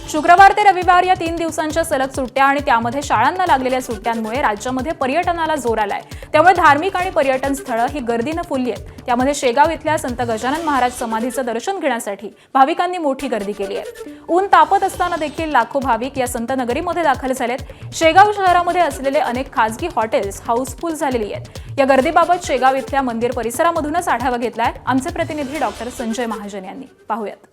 शुक्रवार ते रविवार या 3 दिवसांच्या सलग सुट्ट्या आणि त्यामध्ये शाळांना लागलेल्या सुट्ट्यांमुळे राज्यामध्ये पर्यटनाला जोर आलाय। त्यामुळे धार्मिक आणि पर्यटन स्थळं ही गर्दीनं फुलली आहेत। त्यामध्ये शेगाव इथल्या संत गजानन महाराज समाधीचं दर्शन घेण्यासाठी भाविकांनी मोठी गर्दी केली आहे। ऊन तापत असताना देखील लाखो भाविक या संत नगरीमध्ये दाखल झालेत। शेगाव शहरामध्ये असलेले अनेक खासगी हॉटेल्स हाऊसफुल झालेली आहेत। या गर्दीबाबत शेगाव इथल्या मंदिर परिसरामधूनच आढावा घेतलाय आमचे प्रतिनिधी डॉक्टर संजय महाजन यांनी। पाहूयात।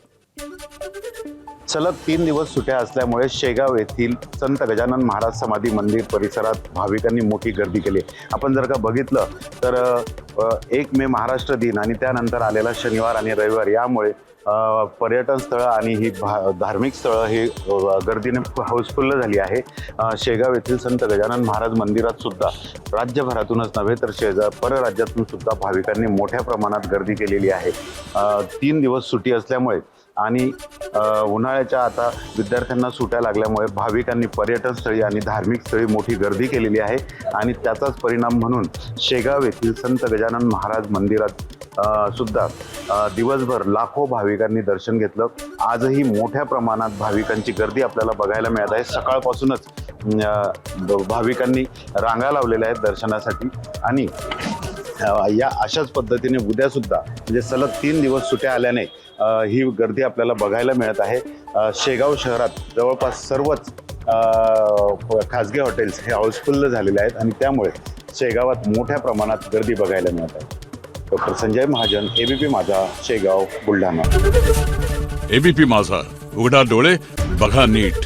सलग 3 दिवस सुट्ट्या असल्यामुळे शेगाव येथील संत गजानन महाराज समाधी मंदिर परिसरात भाविकांनी मोठी गर्दी केली। आपण जर का बघितलं तर 1 मे महाराष्ट्र दिन आणि त्यानंतर आलेला शनिवार आणि रविवार यामुळे पर्यटन स्थळं आणि ही धार्मिक स्थळं ही गर्दीने हाऊसफुल झाली आहे। शेगाव येथील संत गजानन महाराज मंदिरात सुद्धा राज्यभरातूनच नव्हे तर परराज्यातून सुद्धा भाविकांनी मोठ्या प्रमाणात गर्दी केलेली आहे। 3 दिवस सुट्टी असल्यामुळे आणि उन्हाळ्याच्या आता विद्यार्थ्यांना सुट्ट्या लागल्यामुळे भाविकांनी पर्यटन स्थळी आणि धार्मिक स्थळी मोठी गर्दी केलेली आहे आणि त्याचाच परिणाम म्हणून शेगाव येथील संत गजानन महाराज मंदिरात सुद्धा दिवसभर लाखो भाविकांनी दर्शन घेतलं। आजही मोठ्या प्रमाणात भाविकांची गर्दी आपल्याला बघायला मिळत आहे। सकाळपासूनच भाविकांनी रांगा लावलेल्या आहेत दर्शनासाठी आणि या अशाच पद्धतीने उद्या सुद्धा म्हणजे सलग 3 दिवस सुट्ट्या आल्याने ही गर्दी आपल्याला बघायला मिळत आहे। शेगाव शहरात जवळपास सर्वच खासगी हॉटेल्स हे हाऊसफुल झालेले आहेत आणि त्यामुळे शेगावात मोठ्या प्रमाणात गर्दी बघायला मिळत आहे। डॉक्टर संजय महाजन, एबीपी माझा, शेगाव, बुलढाणा। एबीपी माझा, उघडा डोळे बघा नीट।